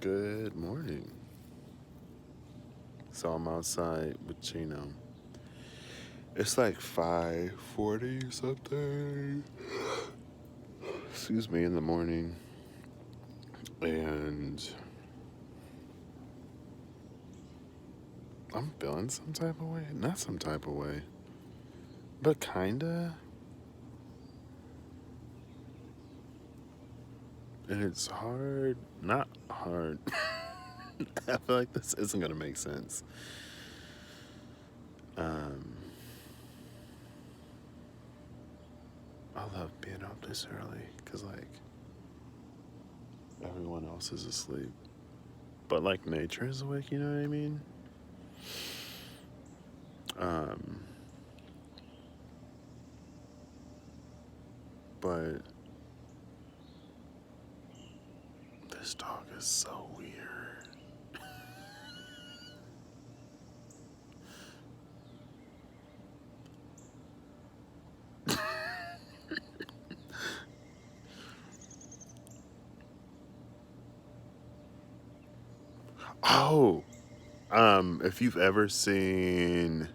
Good morning. So I'm outside with Chino. It's like 5:40 or something. Excuse me, in the morning. And I'm feeling some type of way. Not some type of way. But kinda. And it's hard. Not hard. I feel like this isn't gonna make sense. Um I love being up this early because like everyone else is asleep. But like nature is awake, you know what I mean? Um, but this dog is so weird. Oh, if you've ever seen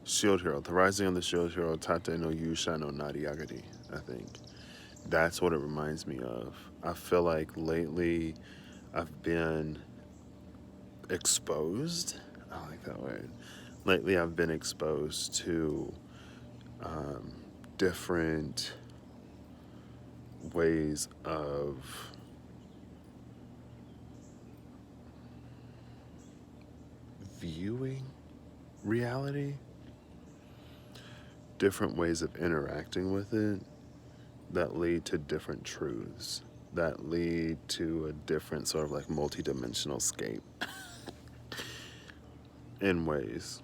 Shield Hero, The Rising of the Shield Hero, Tate no Yusha no Nariyagari, I think. That's what it reminds me of. I feel like lately I've been exposed. I like that word. Lately I've been exposed to um, different ways of viewing reality, different ways of interacting with it that lead to different truths, that lead to a different sort of like multidimensional scape in ways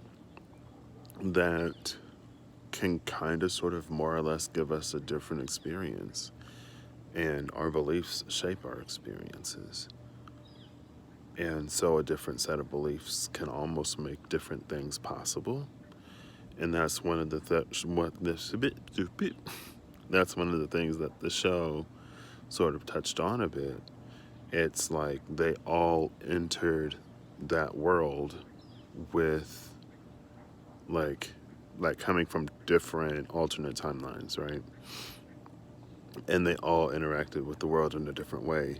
that can kind of sort of more or less give us a different experience. And our beliefs shape our experiences. And so a different set of beliefs can almost make different things possible. And that's one of the that's one of the things that the show sort of touched on a bit. It's like they all entered that world with like coming from different alternate timelines, right? And they all interacted with the world in a different way.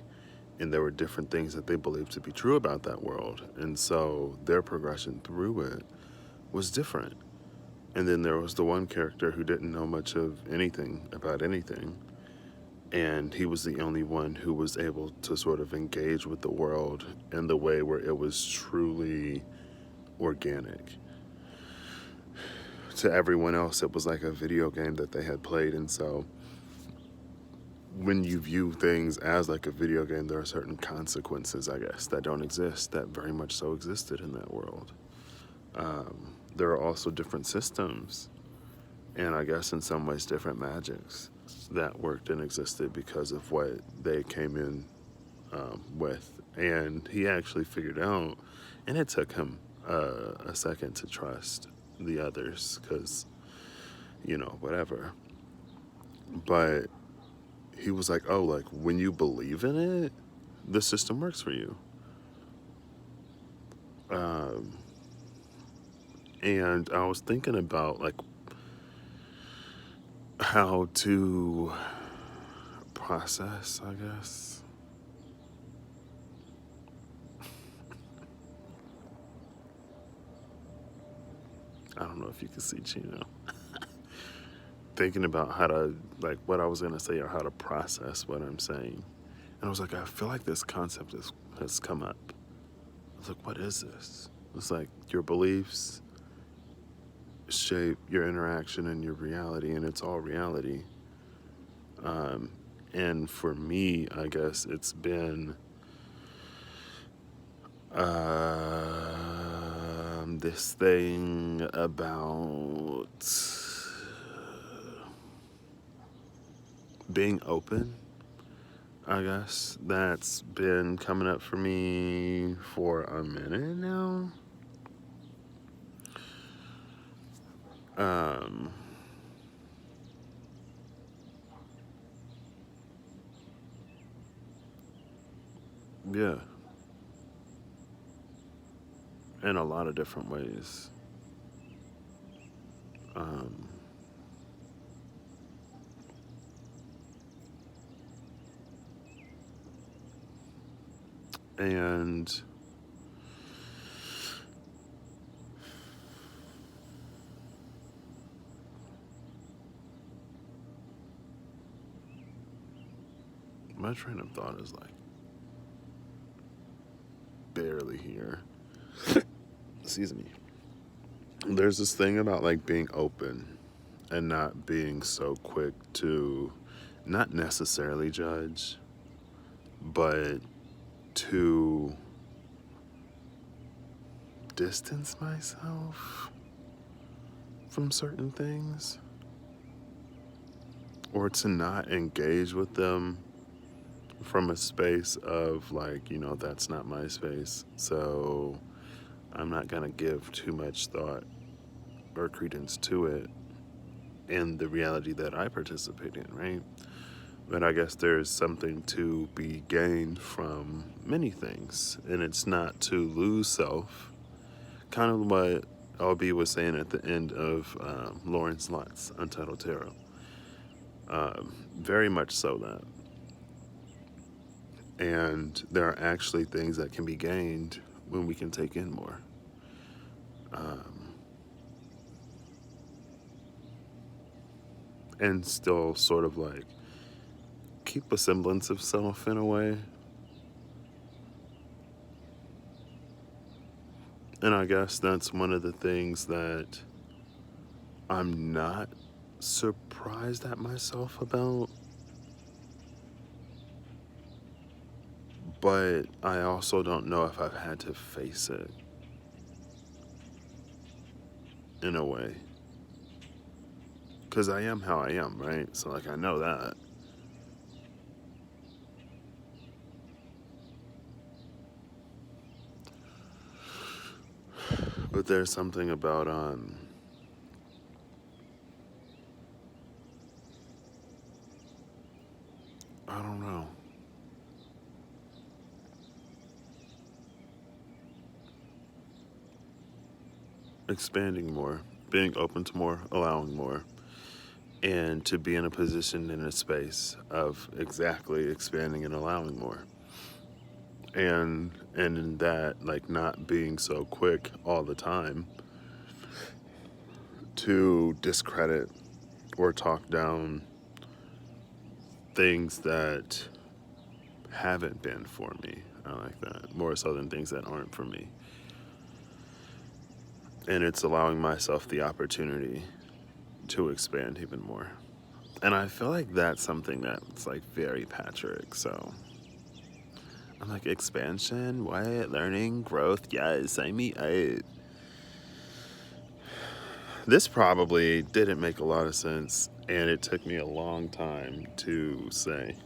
And there were different things that they believed to be true about that world. And so their progression through it was different. And then there was the one character who didn't know much of anything about anything. And he was the only one who was able to sort of engage with the world in the way where it was truly organic. To everyone else, it was like a video game that they had played. And so when you view things as like a video game, there are certain consequences, I guess, that don't exist, that very much so existed in that world. There are also different systems, and I guess in some ways different magics that worked and existed because of what they came in with. And he actually figured out, and it took him a second to trust the others because, whatever. But he was like, oh, like when you believe in it, the system works for you. Um, and I was thinking about like how to process, I guess. I don't know if you can see Chino. Thinking about how to, like, what I was going to say or how to process what I'm saying. And I was like, I feel like this concept has come up. I was like, what is this? It's like your beliefs shape your interaction and your reality, and it's all reality. Um, and for me, I guess it's been this thing about being open, I guess. That's been coming up for me for a minute now. Um, yeah. in a lot of different ways. Um, and my train of thought is like barely here. Excuse me. There's this thing about like being open and not being so quick to not necessarily judge, but to distance myself from certain things, or to not engage with them from a space of like, that's not my space, so I'm not gonna give too much thought or credence to it in the reality that I participate in, right? But I guess there's something to be gained from many things, and it's not to lose self. Kind of what LB was saying at the end of Lawrence Lott's Untitled Tarot. Very much so that. And there are actually things that can be gained when we can take in more. And still sort of like keep a semblance of self in a way. And I guess that's one of the things that I'm not surprised at myself about. But I also don't know if I've had to face it in a way. Because I am how I am, right? So, like, I know that. But there's something about, I don't know. Expanding more, being open to more, allowing more, and to be in a position in a space of exactly expanding and allowing more. And in that, like, not being so quick all the time to discredit or talk down things that haven't been for me. I like that more so than things that aren't for me. And it's allowing myself the opportunity to expand even more. And I feel like that's something that's like very Patrick. So I'm like, expansion, what? Learning, growth, yes, sign me up. This probably didn't make a lot of sense, and it took me a long time to say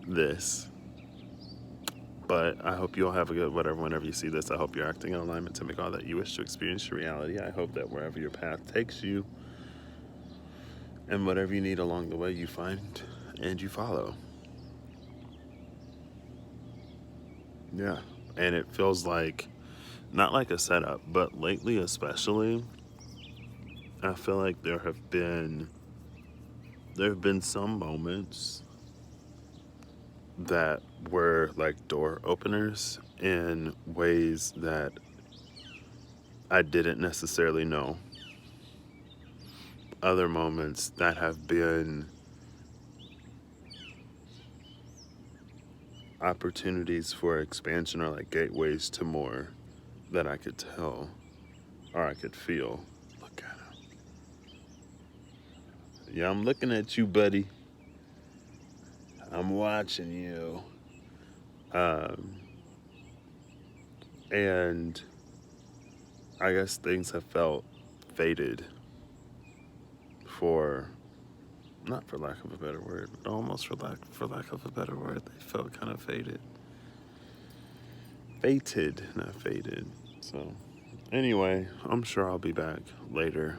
this. But I hope you all have a good whatever whenever you see this. I hope you're acting in alignment to make all that you wish to experience your reality. I hope that wherever your path takes you and whatever you need along the way, you find and you follow. Yeah. And it feels like, not like a setup, but lately especially, I feel like there have been some moments that were like door openers in ways that I didn't necessarily know. Other moments that have been opportunities for expansion or like gateways to more that I could tell or I could feel. Look at him. Yeah, I'm looking at you, buddy. I'm watching you. And I guess things have felt faded for, not for lack of a better word, but almost for lack of a better word, they felt kind of faded. Fated, not faded. So anyway, I'm sure I'll be back later